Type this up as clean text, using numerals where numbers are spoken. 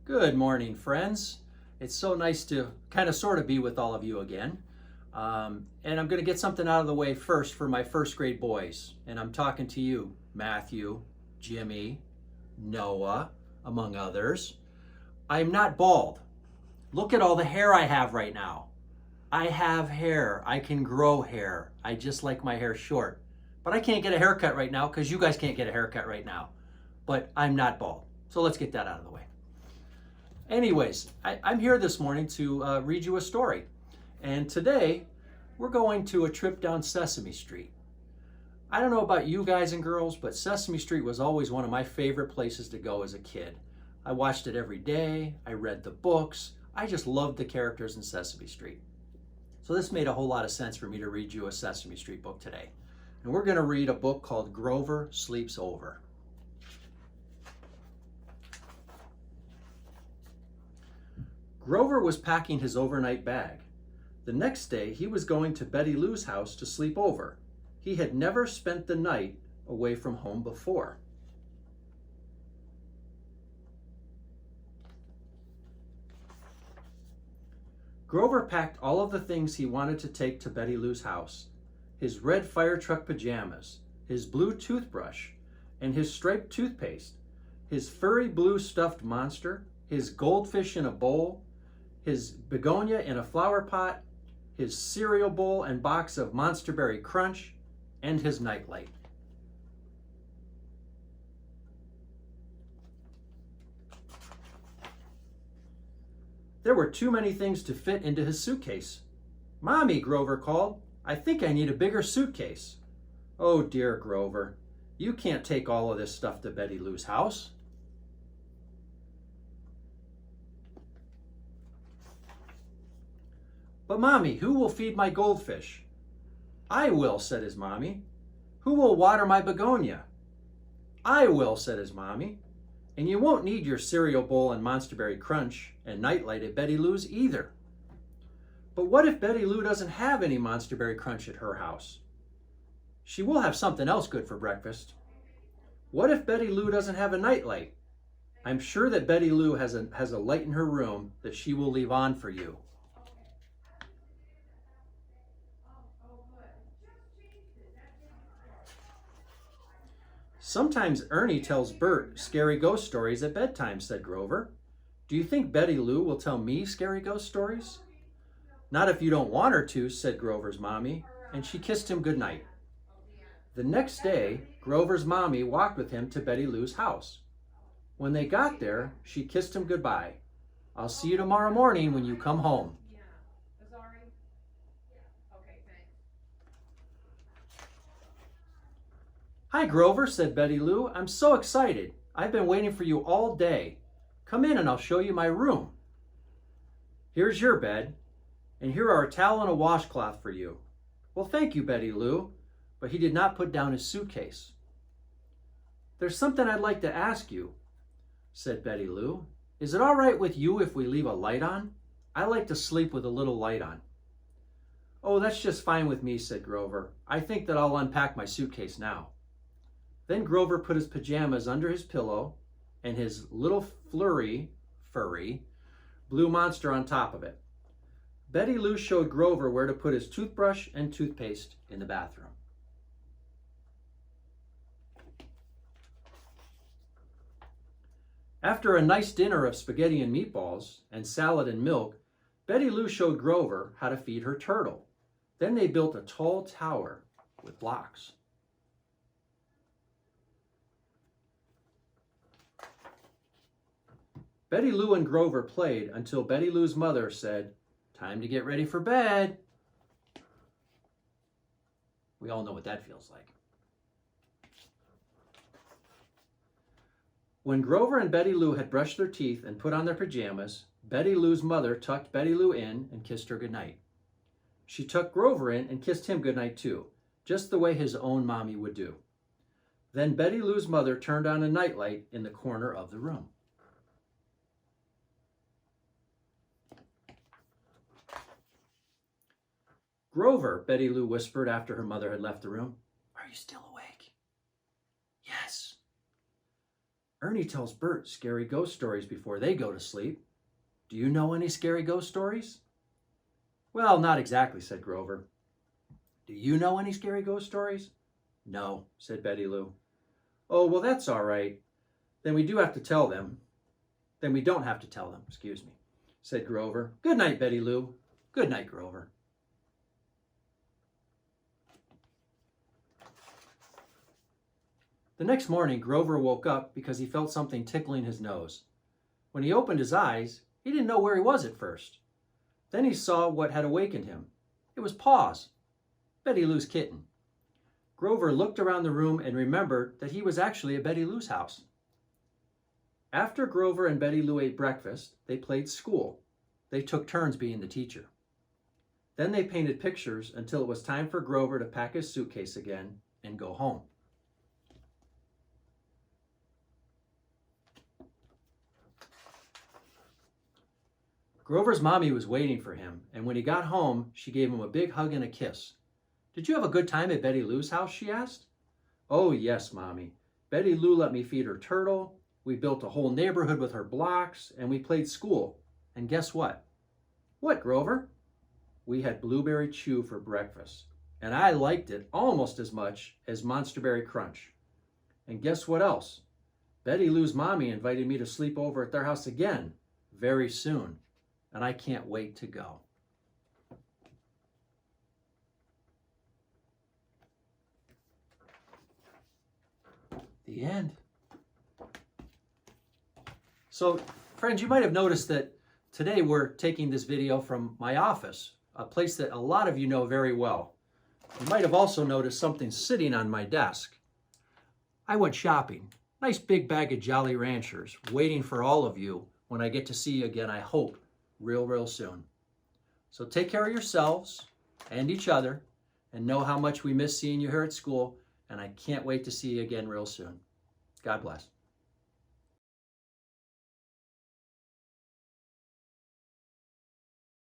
Good morning, friends. It's so nice to kind of sort of be with all of you again. And I'm going to get something out of the way first for my first grade boys. And I'm talking to you, Matthew, Jimmy, Noah, among others. I'm not bald. Look at all the hair I have right now. I have hair. I can grow hair. I just like my hair short. But I can't get a haircut right now because you guys can't get a haircut right now. But I'm not bald. So let's get that out of the way. Anyways, I'm here this morning to read you a story. And today, we're going to a trip down Sesame Street. I don't know about you guys and girls, but Sesame Street was always one of my favorite places to go as a kid. I watched it every day. I read the books. I just loved the characters in Sesame Street. So this made a whole lot of sense for me to read you a Sesame Street book today. And we're going to read a book called Grover Sleeps Over. Grover was packing his overnight bag. The next day, he was going to Betty Lou's house to sleep over. He had never spent the night away from home before. Grover packed all of the things he wanted to take to Betty Lou's house: his red fire truck pajamas, his blue toothbrush, and his striped toothpaste, his furry blue stuffed monster, his goldfish in a bowl, his begonia in a flower pot, his cereal bowl and box of Monster Berry Crunch, and his nightlight. There were too many things to fit into his suitcase. "Mommy," Grover called, "I think I need a bigger suitcase." "Oh dear, Grover, you can't take all of this stuff to Betty Lou's house." "But Mommy, who will feed my goldfish?" "I will," said his mommy. "Who will water my begonia?" "I will," said his mommy. "And you won't need your cereal bowl and Monster Berry Crunch and nightlight at Betty Lou's either." "But what if Betty Lou doesn't have any Monster Berry Crunch at her house?" "She will have something else good for breakfast." "What if Betty Lou doesn't have a nightlight?" "I'm sure that Betty Lou has a light in her room that she will leave on for you." "Sometimes Ernie tells Bert scary ghost stories at bedtime," said Grover. "Do you think Betty Lou will tell me scary ghost stories?" "Not if you don't want her to," said Grover's mommy, and she kissed him goodnight. The next day, Grover's mommy walked with him to Betty Lou's house. When they got there, she kissed him goodbye. "I'll see you tomorrow morning when you come home." "Hi, Grover," said Betty Lou. "I'm so excited. I've been waiting for you all day. Come in and I'll show you my room. Here's your bed, and here are a towel and a washcloth for you." "Well, thank you, Betty Lou," but he did not put down his suitcase. "There's something I'd like to ask you," said Betty Lou. "Is it all right with you if we leave a light on? I like to sleep with a little light on." "Oh, that's just fine with me," said Grover. "I think that I'll unpack my suitcase now." Then Grover put his pajamas under his pillow and his little furry blue monster on top of it. Betty Lou showed Grover where to put his toothbrush and toothpaste in the bathroom. After a nice dinner of spaghetti and meatballs and salad and milk, Betty Lou showed Grover how to feed her turtle. Then they built a tall tower with blocks. Betty Lou and Grover played until Betty Lou's mother said, "Time to get ready for bed." We all know what that feels like. When Grover and Betty Lou had brushed their teeth and put on their pajamas, Betty Lou's mother tucked Betty Lou in and kissed her goodnight. She tucked Grover in and kissed him goodnight too, just the way his own mommy would do. Then Betty Lou's mother turned on a nightlight in the corner of the room. "Grover," Betty Lou whispered after her mother had left the room, "are you still awake?" "Yes." Ernie tells Bert scary ghost stories before they go to sleep. Do you know any scary ghost stories? Well, not exactly, said Grover. Do you know any scary ghost stories? No, said Betty Lou. Oh, well, that's all right. Then we do have to tell them. Then we don't have to tell them, excuse me, said Grover. Good night, Betty Lou. Good night, Grover. The next morning, Grover woke up because he felt something tickling his nose. When he opened his eyes, he didn't know where he was at first. Then he saw what had awakened him. It was Paws, Betty Lou's kitten. Grover looked around the room and remembered that he was actually at Betty Lou's house. After Grover and Betty Lou ate breakfast, they played school. They took turns being the teacher. Then they painted pictures until it was time for Grover to pack his suitcase again and go home. Grover's mommy was waiting for him, and when he got home, she gave him a big hug and a kiss. Did you have a good time at Betty Lou's house, she asked. Oh, yes, Mommy. Betty Lou let me feed her turtle. We built a whole neighborhood with her blocks, and we played school. And guess what? What, Grover? We had blueberry chew for breakfast, and I liked it almost as much as Monsterberry Crunch. And guess what else? Betty Lou's mommy invited me to sleep over at their house again very soon, and I can't wait to go. The end. So, friends, you might have noticed that today we're taking this video from my office, a place that a lot of you know very well. You might have also noticed something sitting on my desk. I went shopping. Nice big bag of Jolly Ranchers, waiting for all of you when I get to see you again, I hope, real soon. So take care of yourselves and each other, and know how much we miss seeing you here at school, and I can't wait to see you again real soon. God bless.